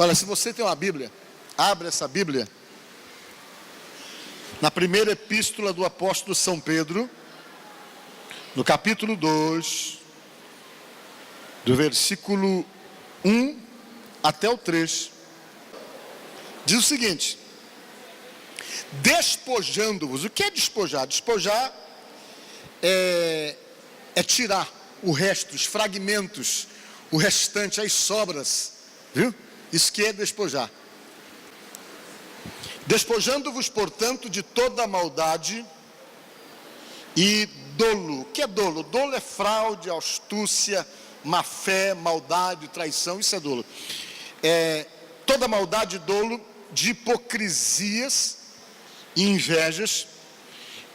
Olha, se você tem uma Bíblia, abre essa Bíblia na primeira epístola do apóstolo São Pedro, no capítulo 2, do versículo 1 até o 3, diz o seguinte: despojando-vos. O que é despojar? Despojar é tirar o resto, os fragmentos, o restante, as sobras, viu? Isso que é despojar. Despojando-vos, portanto, de toda a maldade e dolo. O que é dolo? Dolo é fraude, astúcia, má fé, maldade, traição, isso é dolo. Toda maldade e dolo, de hipocrisias e invejas,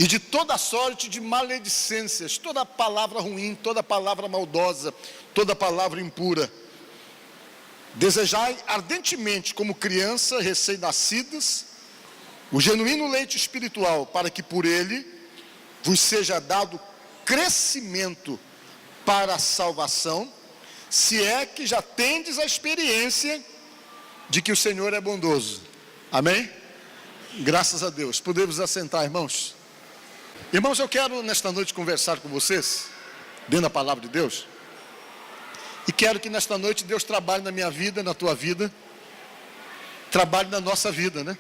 e de toda sorte de maledicências, toda palavra ruim, toda palavra maldosa, toda palavra impura. Desejai ardentemente, como crianças recém-nascidas, o genuíno leite espiritual, para que por ele vos seja dado crescimento para a salvação, se é que já tendes a experiência de que o Senhor é bondoso. Amém? Graças a Deus. Podemos assentar, irmãos. Irmãos, eu quero nesta noite conversar com vocês, dentro da palavra de Deus, e quero que nesta noite Deus trabalhe na minha vida, na tua vida, trabalhe na nossa vida, né?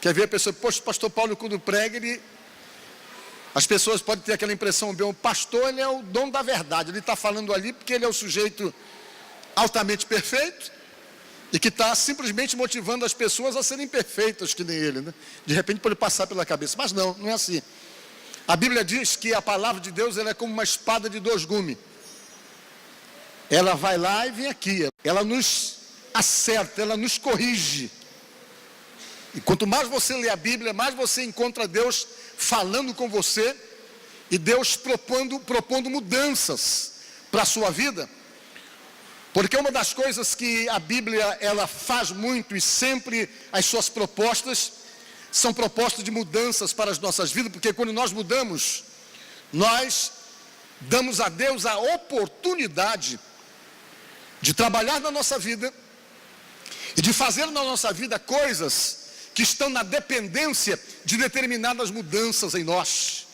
Quer ver a pessoa, poxa, o pastor Paulo, quando prega, as pessoas podem ter aquela impressão, o pastor, ele é o dono da verdade, ele está falando ali porque ele é o sujeito altamente perfeito, e que está simplesmente motivando as pessoas a serem perfeitas, que nem ele, né? De repente pode passar pela cabeça, mas não é assim. A Bíblia diz que a palavra de Deus, ela é como uma espada de dois gumes. Ela vai lá e vem aqui, ela nos acerta, ela nos corrige. E quanto mais você lê a Bíblia, mais você encontra Deus falando com você, e Deus propondo mudanças para a sua vida. Porque uma das coisas que a Bíblia ela faz muito, e sempre as suas propostas são propostas de mudanças para as nossas vidas, porque quando nós mudamos, nós damos a Deus a oportunidade de trabalhar na nossa vida e de fazer na nossa vida coisas que estão na dependência de determinadas mudanças em nós,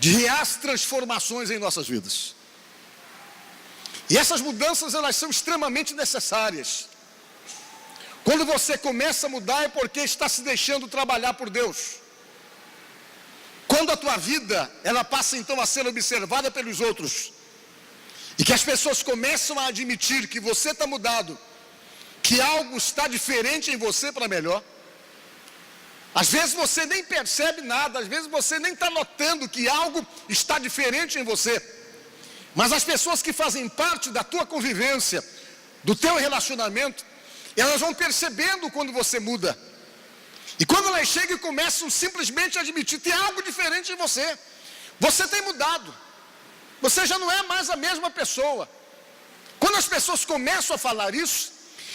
de reais transformações em nossas vidas. E essas mudanças, elas são extremamente necessárias. Quando você começa a mudar é porque está se deixando trabalhar por Deus. Quando a tua vida, ela passa então a ser observada pelos outros, e que as pessoas começam a admitir que você está mudado, que algo está diferente em você para melhor. Às vezes você nem percebe nada, às vezes você nem está notando que algo está diferente em você. Mas as pessoas que fazem parte da tua convivência, do teu relacionamento, elas vão percebendo quando você muda. E quando elas chegam e começam simplesmente a admitir, tem algo diferente em você. Você tem mudado. Você já não é mais a mesma pessoa. Quando as pessoas começam a falar isso,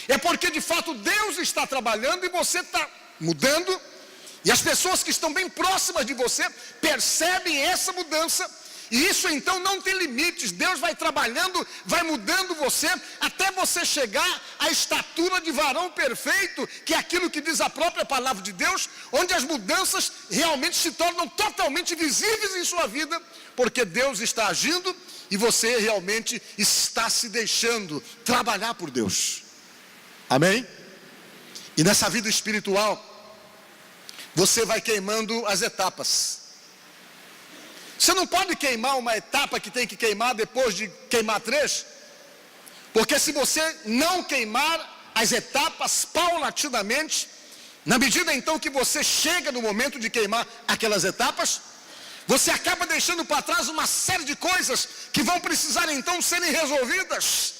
é porque de fato Deus está trabalhando e você está mudando. E as pessoas que estão bem próximas de você percebem essa mudança. E isso então não tem limites. Deus vai trabalhando, vai mudando você, até você chegar à estatura de varão perfeito, que é aquilo que diz a própria palavra de Deus, onde as mudanças realmente se tornam totalmente visíveis em sua vida, porque Deus está agindo e você realmente está se deixando trabalhar por Deus. Amém? E nessa vida espiritual, você vai queimando as etapas. Você não pode queimar uma etapa que tem que queimar depois de queimar 3, porque se você não queimar as etapas paulatinamente, na medida então que você chega no momento de queimar aquelas etapas, você acaba deixando para trás uma série de coisas que vão precisar então serem resolvidas.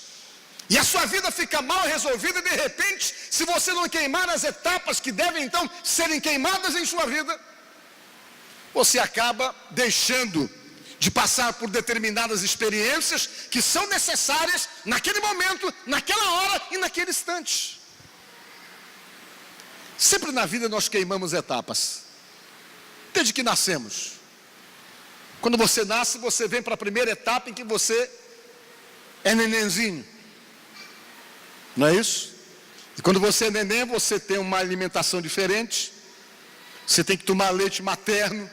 E a sua vida fica mal resolvida e de repente, se você não queimar as etapas que devem então serem queimadas em sua vida, você acaba deixando de passar por determinadas experiências que são necessárias naquele momento, naquela hora e naquele instante. Sempre na vida nós queimamos etapas, desde que nascemos. Quando você nasce, você vem para a primeira etapa em que você é nenenzinho. Não é isso? E quando você é neném, você tem uma alimentação diferente. Você tem que tomar leite materno.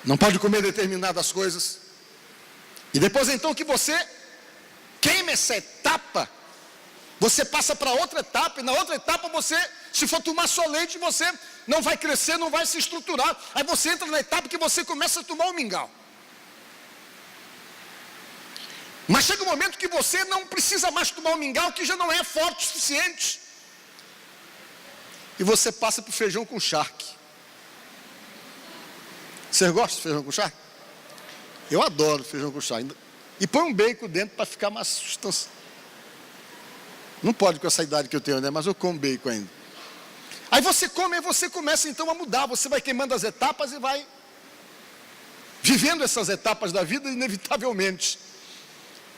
Não pode comer determinadas coisas. E depois então que você queima essa etapa, você passa para outra etapa. E na outra etapa você, se for tomar só leite, você não vai crescer, não vai se estruturar. Aí você entra na etapa que você começa a tomar o mingau. Mas chega um momento que você não precisa mais tomar o mingau, que já não é forte o suficiente. E você passa para o feijão com charque. Você gosta de feijão com charque? Eu adoro feijão com charque. E põe um bacon dentro para ficar mais substância. Não pode com essa idade que eu tenho, né? Mas eu como bacon ainda. Aí você come, aí você começa então a mudar. Você vai queimando as etapas e vai vivendo essas etapas da vida inevitavelmente.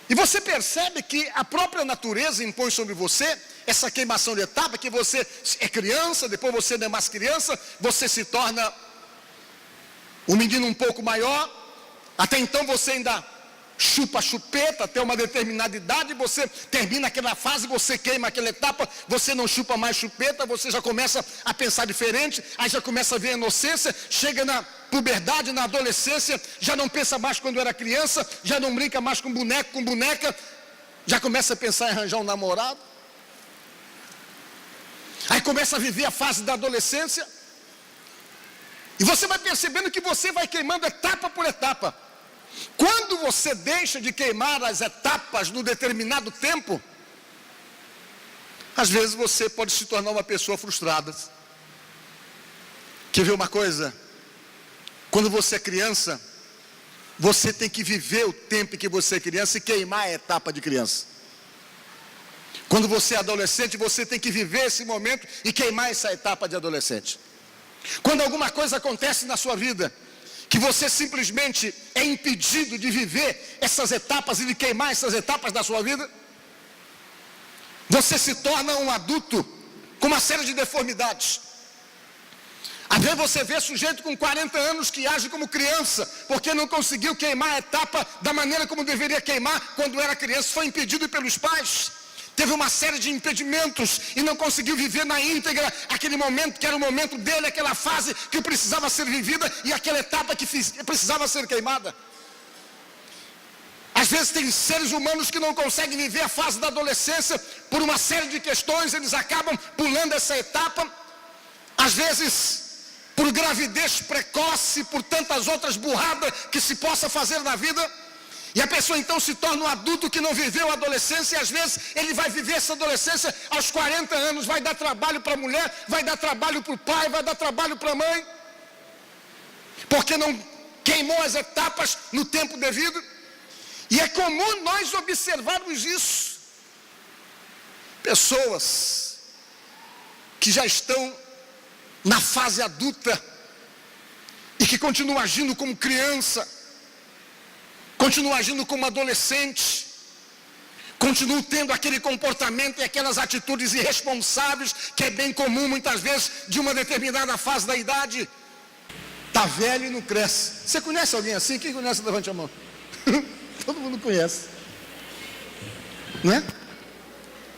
E você percebe que a própria natureza impõe sobre você essa queimação de etapa, que você é criança, depois você não é mais criança, você se torna um menino um pouco maior, até então você ainda chupa a chupeta até uma determinada idade, você termina aquela fase, você queima aquela etapa, você não chupa mais chupeta, você já começa a pensar diferente, aí já começa a ver a inocência, chega na puberdade, na adolescência, já não pensa mais quando era criança, já não brinca mais com boneco, com boneca, já começa a pensar em arranjar um namorado, aí começa a viver a fase da adolescência, e você vai percebendo que você vai queimando etapa por etapa. Quando você deixa de queimar as etapas num determinado tempo, às vezes você pode se tornar uma pessoa frustrada. Quer ver uma coisa? Quando você é criança, você tem que viver o tempo em que você é criança e queimar a etapa de criança. Quando você é adolescente, você tem que viver esse momento e queimar essa etapa de adolescente. Quando alguma coisa acontece na sua vida, que você simplesmente é impedido de viver essas etapas e de queimar essas etapas da sua vida, você se torna um adulto com uma série de deformidades. Às vezes você vê sujeito com 40 anos que age como criança, porque não conseguiu queimar a etapa da maneira como deveria queimar quando era criança, foi impedido pelos pais. Teve uma série de impedimentos e não conseguiu viver na íntegra aquele momento que era o momento dele, aquela fase que precisava ser vivida e aquela etapa que precisava ser queimada. Às vezes tem seres humanos que não conseguem viver a fase da adolescência por uma série de questões, eles acabam pulando essa etapa, às vezes por gravidez precoce, por tantas outras burradas que se possa fazer na vida. E a pessoa então se torna um adulto que não viveu a adolescência, e às vezes ele vai viver essa adolescência aos 40 anos, vai dar trabalho para a mulher, vai dar trabalho para o pai, vai dar trabalho para a mãe, porque não queimou as etapas no tempo devido. E é comum nós observarmos isso. Pessoas que já estão na fase adulta e que continuam agindo como criança, continuam agindo como adolescente, continuam tendo aquele comportamento e aquelas atitudes irresponsáveis que é bem comum muitas vezes de uma determinada fase da idade. Está velho e não cresce. Você conhece alguém assim? Quem conhece, levante a mão. Todo mundo conhece, não é?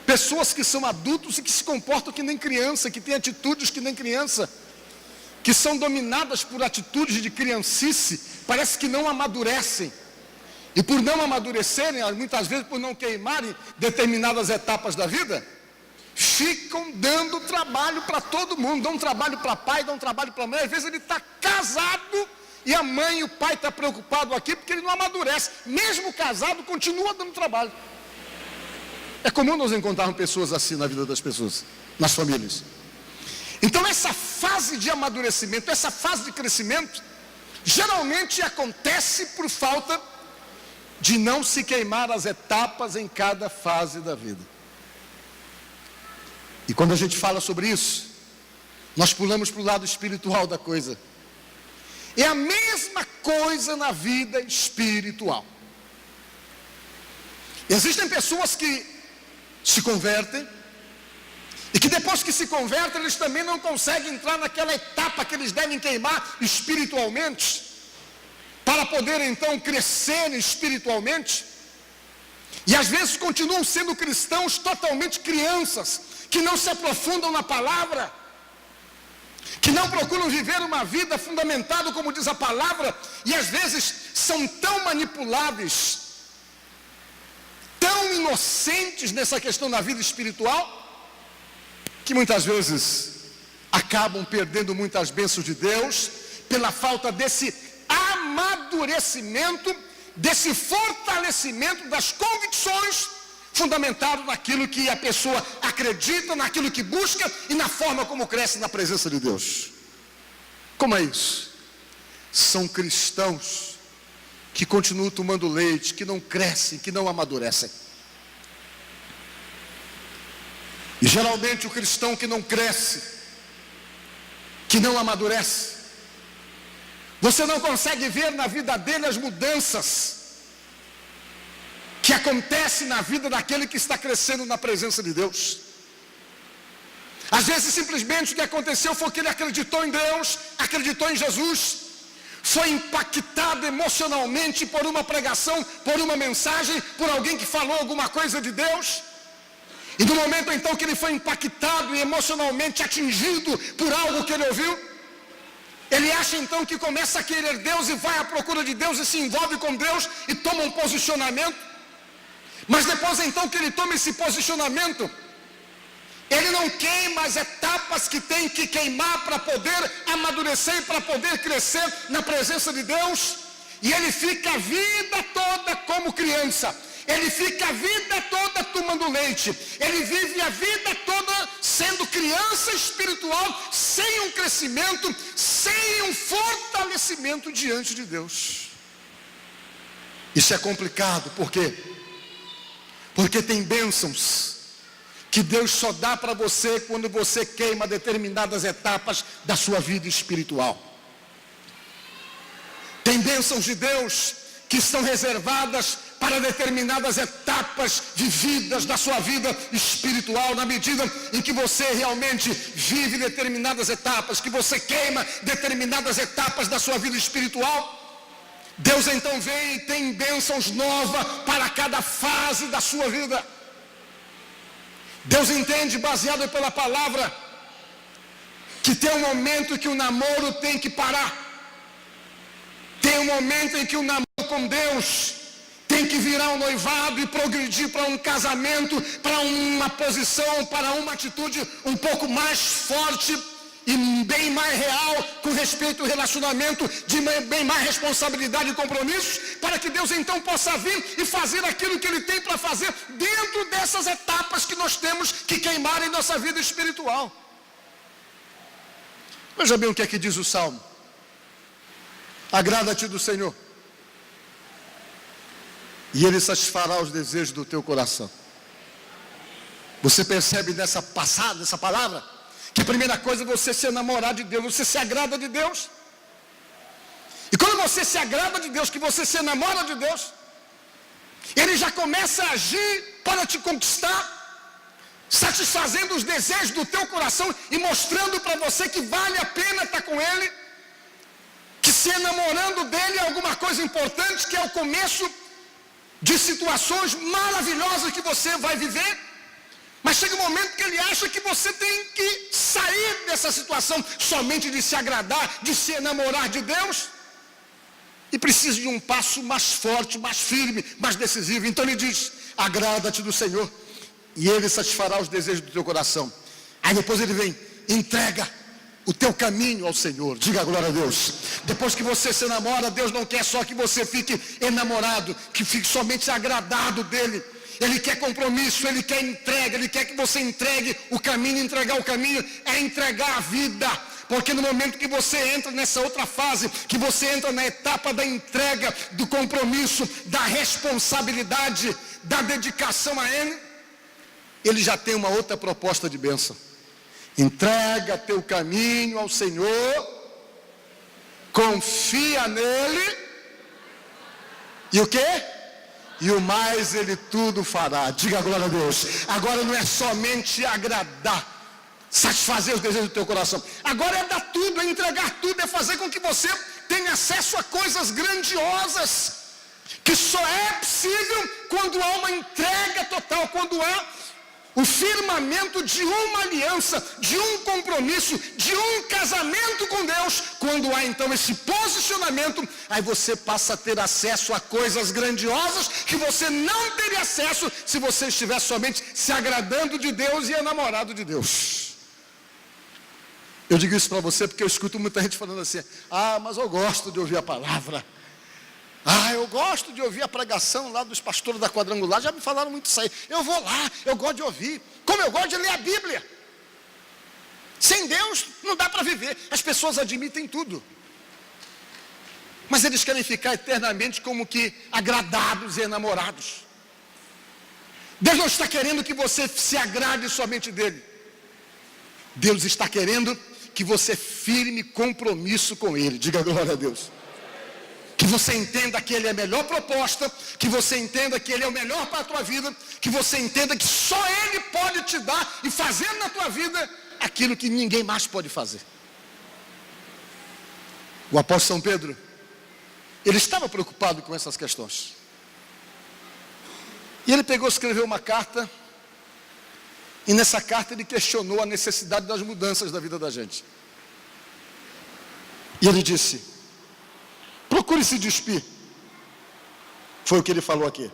Pessoas que são adultos e que se comportam que nem criança, que têm atitudes que nem criança, que são dominadas por atitudes de criancice, parece que não amadurecem. E por não amadurecerem, muitas vezes por não queimarem determinadas etapas da vida, ficam dando trabalho para todo mundo, dão trabalho para pai, dão trabalho para mãe. Às vezes ele está casado e a mãe e o pai estão preocupados aqui porque ele não amadurece. Mesmo casado, continua dando trabalho. É comum nós encontrarmos pessoas assim na vida das pessoas, nas famílias. Então essa fase de amadurecimento, essa fase de crescimento, geralmente acontece por falta de não se queimar as etapas em cada fase da vida. E quando a gente fala sobre isso, nós pulamos para o lado espiritual da coisa. É a mesma coisa na vida espiritual. Existem pessoas que se convertem, e que depois que se convertem, eles também não conseguem entrar naquela etapa que eles devem queimar espiritualmente, para poder então crescer espiritualmente. E às vezes continuam sendo cristãos totalmente crianças, que não se aprofundam na palavra, que não procuram viver uma vida fundamentada, como diz a palavra, e às vezes são tão manipuláveis, tão inocentes nessa questão da vida espiritual, que muitas vezes acabam perdendo muitas bênçãos de Deus, pela falta desse amadurecimento, desse fortalecimento das convicções, fundamentado naquilo que a pessoa acredita, naquilo que busca e na forma como cresce na presença de Deus. Como é isso? São cristãos que continuam tomando leite, que não crescem, que não amadurecem. E geralmente o cristão que não cresce, que não amadurece, você não consegue ver na vida dele as mudanças que acontecem na vida daquele que está crescendo na presença de Deus. Às vezes simplesmente o que aconteceu foi que ele acreditou em Deus, acreditou em Jesus, foi impactado emocionalmente por uma pregação, por uma mensagem, por alguém que falou alguma coisa de Deus. E no momento então que ele foi impactado e emocionalmente atingido por algo que ele ouviu, ele acha então que começa a querer Deus e vai à procura de Deus e se envolve com Deus e toma um posicionamento. Mas depois então que ele toma esse posicionamento, ele não queima as etapas que tem que queimar para poder amadurecer e para poder crescer na presença de Deus. E ele fica a vida toda como criança. Ele fica a vida toda tomando leite. Ele vive a vida toda sendo criança espiritual, sem um crescimento, sem um fortalecimento diante de Deus. Isso é complicado, por quê? Porque tem bênçãos que Deus só dá para você quando você queima determinadas etapas da sua vida espiritual. Tem bênçãos de Deus que estão reservadas para determinadas etapas vividas da sua vida espiritual, na medida em que você realmente vive determinadas etapas, que você queima determinadas etapas da sua vida espiritual. Deus então vem e tem bênçãos novas para cada fase da sua vida. Deus entende, baseado pela palavra, que tem um momento que o namoro tem que parar. Tem um momento em que o namoro com Deus tem que virar um noivado e progredir para um casamento, para uma posição, para uma atitude um pouco mais forte e bem mais real com respeito ao relacionamento, de bem mais responsabilidade e compromissos, para que Deus então possa vir e fazer aquilo que Ele tem para fazer dentro dessas etapas que nós temos que queimar em nossa vida espiritual. Veja bem o que é que diz o Salmo: agrada-te do Senhor, e Ele satisfará os desejos do teu coração. Você percebe nessa passada, nessa palavra, que a primeira coisa é você se enamorar de Deus, você se agrada de Deus. E quando você se agrada de Deus, que você se enamora de Deus, Ele já começa a agir para te conquistar, satisfazendo os desejos do teu coração e mostrando para você que vale a pena estar com Ele, que se enamorando dEle é alguma coisa importante, que é o começo de situações maravilhosas que você vai viver. Mas chega um momento que ele acha que você tem que sair dessa situação somente de se agradar, de se enamorar de Deus, e precisa de um passo mais forte, mais firme, mais decisivo. Então ele diz: agrada-te do Senhor, e Ele satisfará os desejos do teu coração. Aí depois ele vem: entrega o teu caminho ao Senhor. Diga glória a Deus. Depois que você se enamora, Deus não quer só que você fique enamorado, que fique somente agradado dEle. Ele quer compromisso, Ele quer entrega, Ele quer que você entregue o caminho. Entregar o caminho é entregar a vida. Porque no momento que você entra nessa outra fase, que você entra na etapa da entrega, do compromisso, da responsabilidade, da dedicação a Ele, Ele já tem uma outra proposta de bênção. Entrega teu caminho ao Senhor, confia nele, e o quê? E o mais Ele tudo fará. Diga glória a Deus. Agora não é somente agradar, satisfazer os desejos do teu coração. Agora é dar tudo, é entregar tudo, é fazer com que você tenha acesso a coisas grandiosas, que só é possível quando há uma entrega total, quando há o firmamento de uma aliança, de um compromisso, de um casamento com Deus. Quando há então esse posicionamento, aí você passa a ter acesso a coisas grandiosas que você não teria acesso se você estivesse somente se agradando de Deus e enamorado de Deus. Eu digo isso para você porque eu escuto muita gente falando assim: ah, mas eu gosto de ouvir a palavra. Ah, eu gosto de ouvir a pregação lá dos pastores da Quadrangular, já me falaram muito isso aí. Eu vou lá, eu gosto de ouvir, como eu gosto de ler a Bíblia. Sem Deus não dá para viver. As pessoas admitem tudo, mas eles querem ficar eternamente como que agradados e enamorados. Deus não está querendo que você se agrade somente dele. Deus está querendo que você firme compromisso com ele. Diga glória a Deus. Que você entenda que ele é a melhor proposta, que você entenda que ele é o melhor para a tua vida, que você entenda que só ele pode te dar e fazer na tua vida aquilo que ninguém mais pode fazer. O apóstolo São Pedro, ele estava preocupado com essas questões. E ele pegou e escreveu uma carta, e nessa carta ele questionou a necessidade das mudanças da vida da gente. E ele disse: procure se despir. Foi o que ele falou aqui.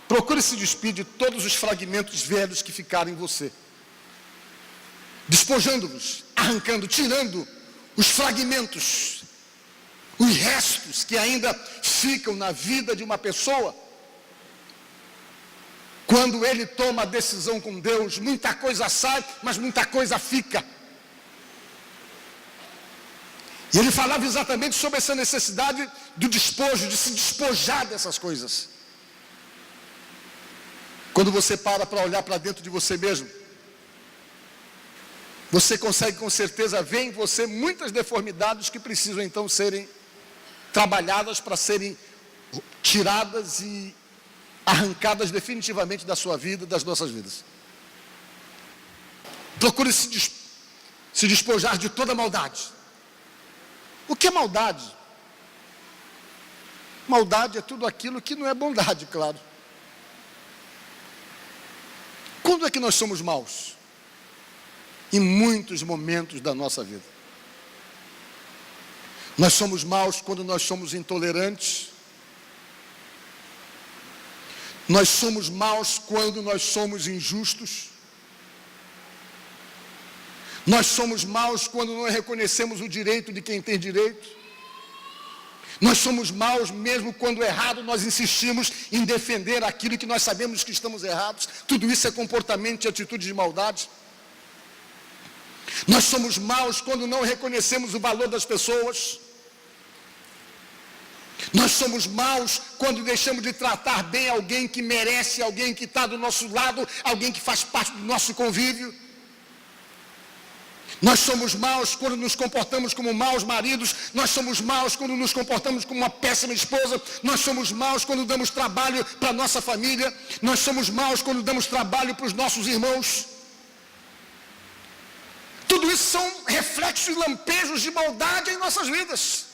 Procure se despir de todos os fragmentos velhos que ficaram em você, despojando-vos, arrancando, tirando os fragmentos, os restos que ainda ficam na vida de uma pessoa. Quando ele toma a decisão com Deus, muita coisa sai, mas muita coisa fica. E ele falava exatamente sobre essa necessidade do despojo, de se despojar dessas coisas. Quando você para olhar para dentro de você mesmo, você consegue com certeza ver em você muitas deformidades que precisam então serem trabalhadas para serem tiradas e arrancadas definitivamente da sua vida, das nossas vidas. Procure se despojar de toda maldade. O que é maldade? Maldade é tudo aquilo que não é bondade, claro. Quando é que nós somos maus? Em muitos momentos da nossa vida. Nós somos maus quando nós somos intolerantes. Nós somos maus quando nós somos injustos. Nós somos maus quando não reconhecemos o direito de quem tem direito. Nós somos maus mesmo quando errado nós insistimos em defender aquilo que nós sabemos que estamos errados. Tudo isso é comportamento e atitude de maldade. Nós somos maus quando não reconhecemos o valor das pessoas. Nós somos maus quando deixamos de tratar bem alguém que merece, alguém que está do nosso lado, alguém que faz parte do nosso convívio. Nós somos maus quando nos comportamos como maus maridos. Nós somos maus quando nos comportamos como uma péssima esposa. Nós somos maus quando damos trabalho para a nossa família. Nós somos maus quando damos trabalho para os nossos irmãos. Tudo isso são reflexos e lampejos de maldade em nossas vidas.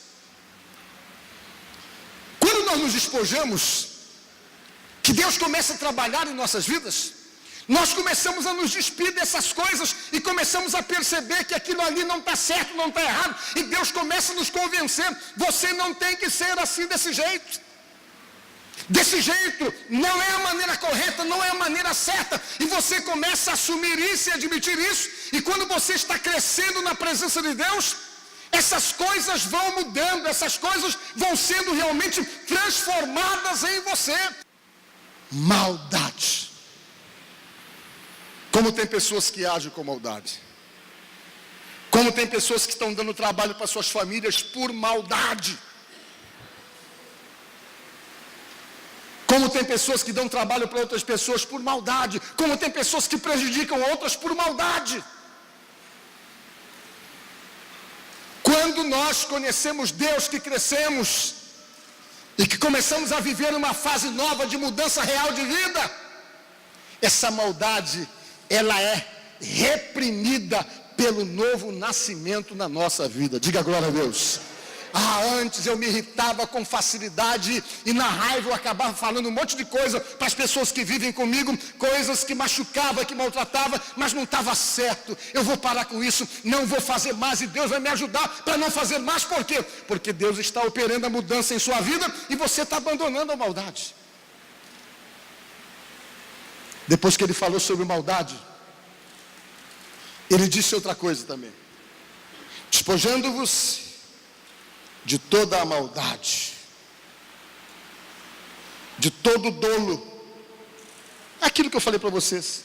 Quando nós nos despojamos, que Deus começa a trabalhar em nossas vidas, nós começamos a nos despir dessas coisas e começamos a perceber que aquilo ali não está certo, não está errado, e Deus começa a nos convencer: você não tem que ser assim desse jeito. Desse jeito não é a maneira correta, não é a maneira certa, e você começa a assumir isso e admitir isso, e quando você está crescendo na presença de Deus, essas coisas vão mudando, essas coisas vão sendo realmente transformadas em você. Maldade. Como tem pessoas que agem com maldade. Como tem pessoas que estão dando trabalho para suas famílias por maldade. Como tem pessoas que dão trabalho para outras pessoas por maldade. Como tem pessoas que prejudicam outras por maldade. Quando nós conhecemos Deus, que crescemos e que começamos a viver uma fase nova de mudança real de vida, essa maldade, ela é reprimida pelo novo nascimento na nossa vida. Diga glória a Deus. Antes eu me irritava com facilidade e na raiva eu acabava falando um monte de coisa para as pessoas que vivem comigo, coisas que machucava, que maltratava, mas não estava certo. Eu vou parar com isso, não vou fazer mais e Deus vai me ajudar para não fazer mais. Por quê? Porque Deus está operando a mudança em sua vida e você está abandonando a maldade. Depois que ele falou sobre maldade, ele disse outra coisa também: despojando-vos de toda a maldade, de todo o dolo. Aquilo que eu falei para vocês,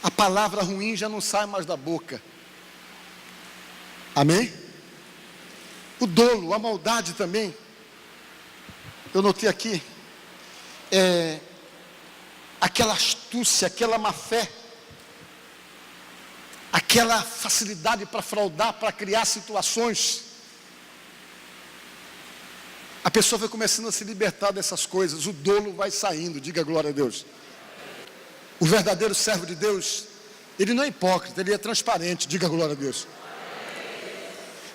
a palavra ruim já não sai mais da boca. Amém? O dolo, a maldade também. Eu notei aqui, aquela astúcia, aquela má fé, aquela facilidade para fraudar, para criar situações. A pessoa vai começando a se libertar dessas coisas, o dolo vai saindo, diga glória a Deus. O verdadeiro servo de Deus, ele não é hipócrita, ele é transparente, diga glória a Deus.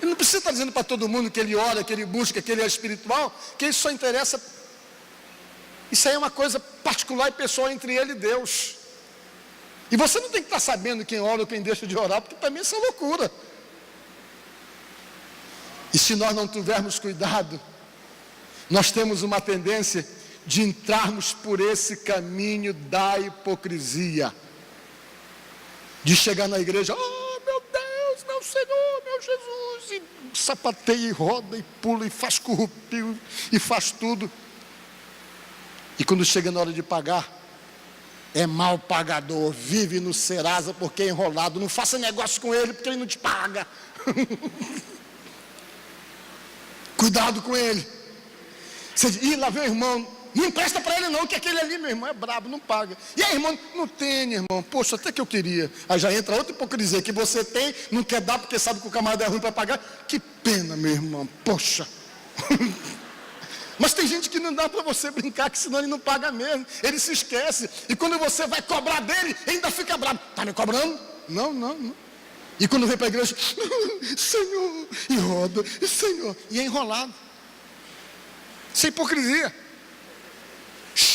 Ele não precisa estar dizendo para todo mundo que ele ora, que ele busca, que ele é espiritual, que isso só interessa. Isso aí é uma coisa particular e pessoal entre ele e Deus. E você não tem que estar sabendo quem ora ou quem deixa de orar, porque também isso é loucura. E se nós não tivermos cuidado, nós temos uma tendência de entrarmos por esse caminho da hipocrisia, de chegar na igreja, meu Deus, meu Senhor, meu Jesus, e sapateia, e roda, e pula, e faz corrupio, e faz tudo. E quando chega na hora de pagar, é mal pagador, vive no Serasa porque é enrolado, não faça negócio com ele porque ele não te paga. Cuidado com ele. Você diz, lá vem o irmão, não empresta para ele não, que aquele ali, meu irmão, é brabo, não paga. E aí, irmão, não tem, irmão, poxa, até que eu queria. Aí já entra outra hipocrisia, que você tem, não quer dar porque sabe que o camarada é ruim para pagar. Que pena, meu irmão, poxa. Mas tem gente que não dá para você brincar, que senão ele não paga mesmo, ele se esquece. E quando você vai cobrar dele, ainda fica bravo. Está me cobrando? Não. E quando vem para a igreja, Senhor, e roda, Senhor, e é enrolado. Isso é hipocrisia.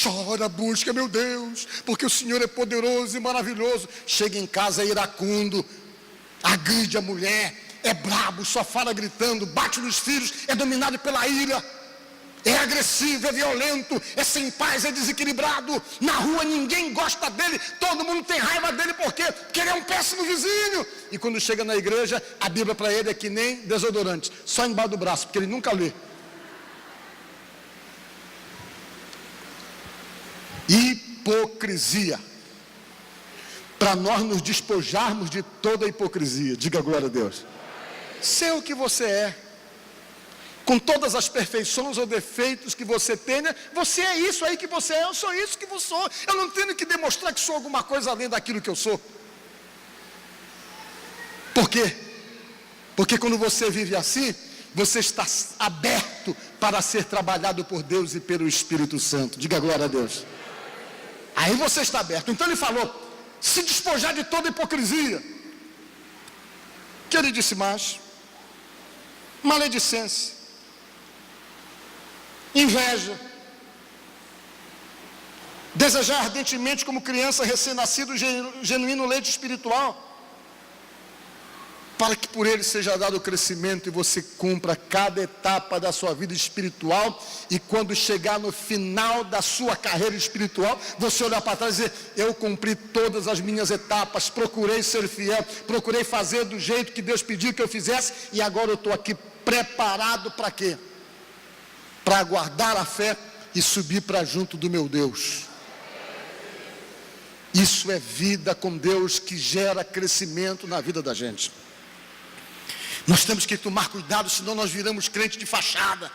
Chora, busca, meu Deus, porque o Senhor é poderoso e maravilhoso. Chega em casa, é iracundo, agride a mulher, é brabo, só fala gritando, bate nos filhos, é dominado pela ira, é agressivo, é violento, é sem paz, é desequilibrado. Na rua ninguém gosta dele, todo mundo tem raiva dele, por quê? Porque ele é um péssimo vizinho. E quando chega na igreja, a Bíblia para ele é que nem desodorante, só embaixo do braço, porque ele nunca lê. Hipocrisia. Para nós nos despojarmos de toda a hipocrisia, diga glória a Deus. Ser o que você é, com todas as perfeições ou defeitos que você tenha, você é isso aí que você é, eu sou isso que eu sou. Eu não tenho que demonstrar que sou alguma coisa além daquilo que eu sou. Por quê? Porque quando você vive assim, você está aberto para ser trabalhado por Deus e pelo Espírito Santo. Diga glória a Deus. Aí você está aberto. Então ele falou, se despojar de toda hipocrisia. Que ele disse mais? Maledicência, inveja, desejar ardentemente como criança recém-nascido genuíno leite espiritual, para que por ele seja dado o crescimento e você cumpra cada etapa da sua vida espiritual, e quando chegar no final da sua carreira espiritual, você olhar para trás e dizer, eu cumpri todas as minhas etapas, procurei ser fiel, procurei fazer do jeito que Deus pediu que eu fizesse, e agora eu estou aqui preparado para quê? Para guardar a fé e subir para junto do meu Deus. Isso é vida com Deus que gera crescimento na vida da gente. Nós temos que tomar cuidado, senão nós viramos crente de fachada.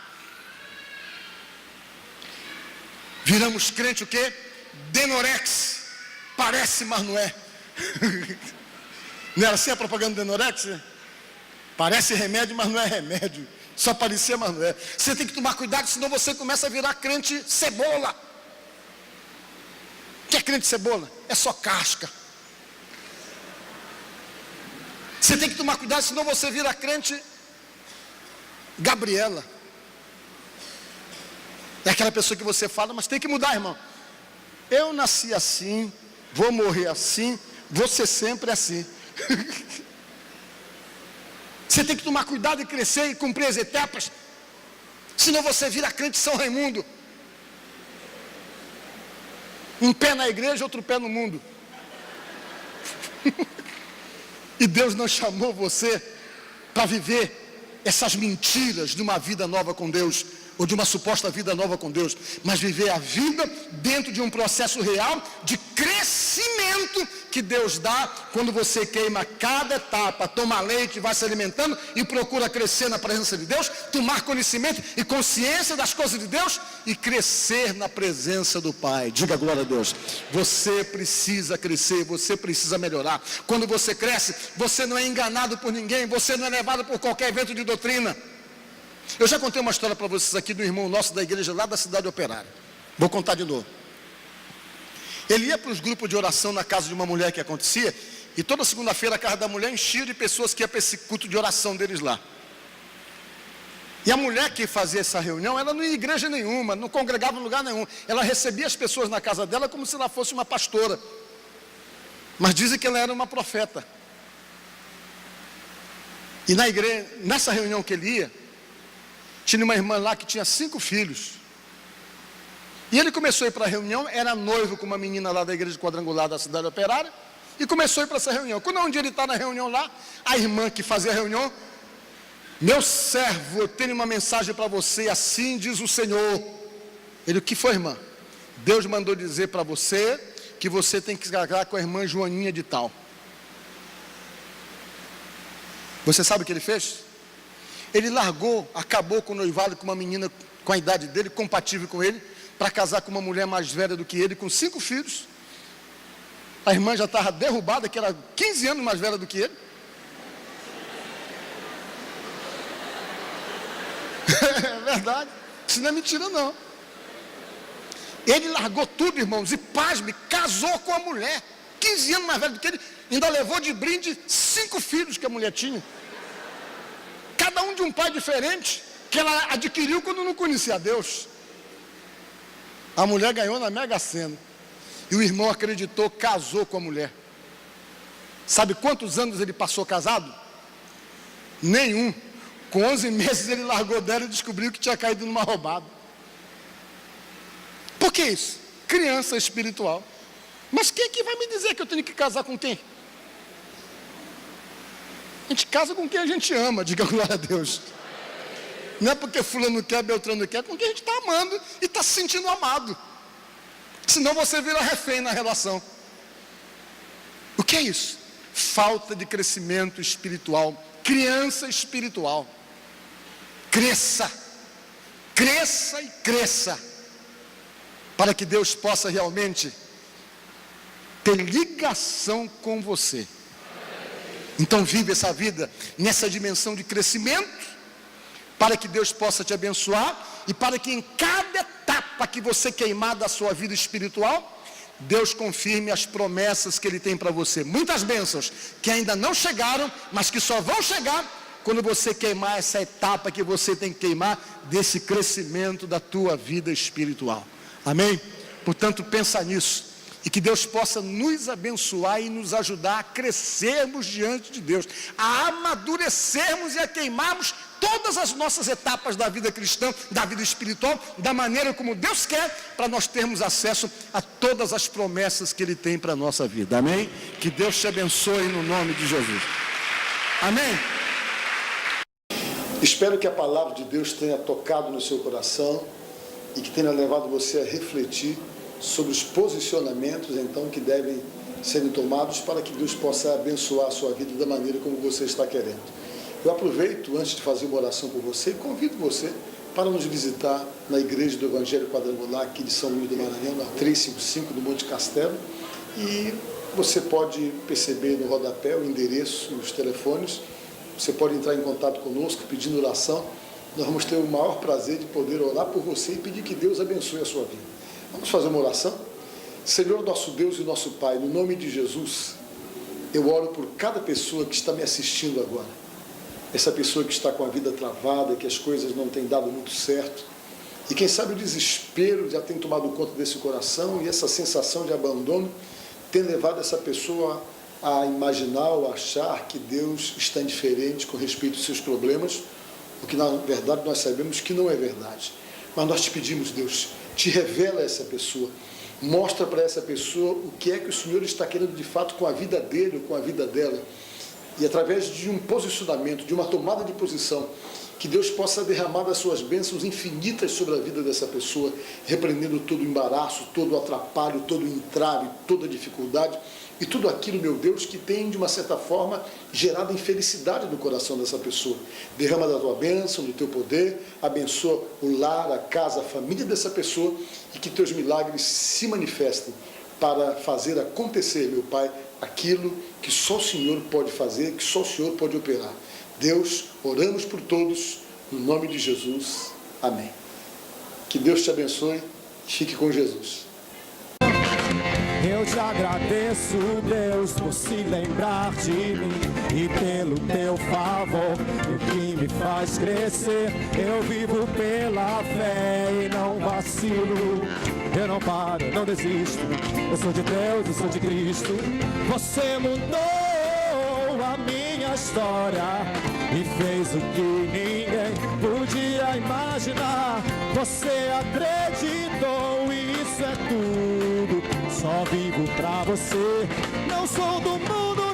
Viramos crente o quê? Denorex. Parece, mas não é. Não era assim a propaganda do Denorex? Parece remédio, mas não é remédio. Só parecia, mas não é. Você tem que tomar cuidado, senão você começa a virar crente cebola. O que é crente cebola? É só casca. Você tem que tomar cuidado, senão você vira crente Gabriela. É aquela pessoa que você fala, mas tem que mudar, irmão. Eu nasci assim, vou morrer assim, vou ser sempre assim. Você tem que tomar cuidado e crescer e cumprir as etapas, senão você vira crente São Raimundo. Um pé na igreja, outro pé no mundo. E Deus não chamou você para viver essas mentiras de uma vida nova com Deus, ou de uma suposta vida nova com Deus, mas viver a vida dentro de um processo real de crescimento que Deus dá quando você queima cada etapa, toma leite, vai se alimentando e procura crescer na presença de Deus, tomar conhecimento e consciência das coisas de Deus e crescer na presença do Pai. Diga glória a Deus. Você precisa crescer, você precisa melhorar. Quando você cresce, você não é enganado por ninguém, você não é levado por qualquer vento de doutrina. Eu já contei uma história para vocês aqui do irmão nosso da igreja lá da cidade operária. Vou contar de novo. Ele ia para os grupos de oração na casa de uma mulher que acontecia, e toda segunda-feira a casa da mulher enchia de pessoas que iam para esse culto de oração deles lá. E a mulher que fazia essa reunião, ela não ia em igreja nenhuma, não congregava em lugar nenhum. Ela recebia as pessoas na casa dela como se ela fosse uma pastora. Mas dizem que ela era uma profeta. E na igreja, nessa reunião que ele ia, tinha uma irmã lá que tinha 5 filhos. E ele começou a ir para a reunião, era noivo com uma menina lá da igreja quadrangular da cidade operária, e começou a ir para essa reunião. Quando um dia ele está na reunião lá, a irmã que fazia a reunião: meu servo, eu tenho uma mensagem para você, assim diz o Senhor. Ele: o que foi, irmã? Deus mandou dizer para você que você tem que se casar com a irmã Joaninha de tal. Você sabe o que ele fez? Ele largou, acabou com o noivado com uma menina com a idade dele, compatível com ele, para casar com uma mulher mais velha do que ele, com 5 filhos. A irmã já estava derrubada, que era 15 anos mais velha do que ele. É verdade, isso não é mentira não. Ele largou tudo, irmãos, e pasme, casou com a mulher, 15 anos mais velha do que ele, ainda levou de brinde 5 filhos que a mulher tinha. Cada um de um pai diferente, que ela adquiriu quando não conhecia Deus. A mulher ganhou na Mega Sena. E o irmão acreditou, casou com a mulher. Sabe quantos anos ele passou casado? Nenhum. Com 11 meses ele largou dela e descobriu que tinha caído numa roubada. Por que isso? Criança espiritual. Mas quem que vai me dizer que eu tenho que casar com quem? A gente casa com quem a gente ama, diga glória a Deus. Não é porque fulano quer, Beltrano quer, é com quem a gente está amando e está se sentindo amado. Senão você vira refém na relação. O que é isso? Falta de crescimento espiritual. Criança espiritual. Cresça. Cresça e cresça. Para que Deus possa realmente ter ligação com você. Então vive essa vida nessa dimensão de crescimento, para que Deus possa te abençoar, e para que em cada etapa que você queimar da sua vida espiritual, Deus confirme as promessas que Ele tem para você. Muitas bênçãos que ainda não chegaram, mas que só vão chegar quando você queimar essa etapa que você tem que queimar desse crescimento da tua vida espiritual. Amém? Portanto, pensa nisso. E que Deus possa nos abençoar e nos ajudar a crescermos diante de Deus, a amadurecermos e a queimarmos todas as nossas etapas da vida cristã, da vida espiritual, da maneira como Deus quer, para nós termos acesso a todas as promessas que Ele tem para a nossa vida. Amém? Que Deus te abençoe no nome de Jesus. Amém? Espero que a palavra de Deus tenha tocado no seu coração e que tenha levado você a refletir sobre os posicionamentos, então, que devem serem tomados para que Deus possa abençoar a sua vida da maneira como você está querendo. Eu aproveito, antes de fazer uma oração por você, e convido você para nos visitar na Igreja do Evangelho Quadrangular, aqui de São Luís do Maranhão, na 355 do Monte Castelo, e você pode perceber no rodapé o endereço e os telefones. Você pode entrar em contato conosco pedindo oração. Nós vamos ter o maior prazer de poder orar por você e pedir que Deus abençoe a sua vida. Vamos fazer uma oração? Senhor, nosso Deus e nosso Pai, no nome de Jesus, eu oro por cada pessoa que está me assistindo agora. essa pessoa que está com a vida travada, que as coisas não têm dado muito certo, e quem sabe o desespero já tem tomado conta desse coração, e essa sensação de abandono tem levado essa pessoa a imaginar ou achar que Deus está indiferente com respeito aos seus problemas, o que na verdade nós sabemos que não é verdade. Mas nós te pedimos, Deus, te revela essa pessoa, mostra para essa pessoa o que é que o Senhor está querendo de fato com a vida dele ou com a vida dela, e através de um posicionamento, de uma tomada de posição, que Deus possa derramar das suas bênçãos infinitas sobre a vida dessa pessoa, repreendendo todo o embaraço, todo o atrapalho, todo o entrave, toda a dificuldade e tudo aquilo, meu Deus, que tem, de uma certa forma, gerado infelicidade no coração dessa pessoa. Derrama da tua bênção, do teu poder, abençoa o lar, a casa, a família dessa pessoa, e que teus milagres se manifestem para fazer acontecer, meu Pai, aquilo que só o Senhor pode fazer, que só o Senhor pode operar. Deus, oramos por todos, no nome de Jesus. Amém. Que Deus te abençoe. Fique com Jesus. Eu te agradeço, Deus, por se lembrar de mim e pelo teu favor, o que me faz crescer. Eu vivo pela fé e não vacilo. Eu não paro, não desisto. Eu sou de Deus, eu sou de Cristo. Você mudou a minha história e fez o que ninguém podia imaginar. Você acreditou e isso é tudo. Só vivo pra você. Não sou do mundo,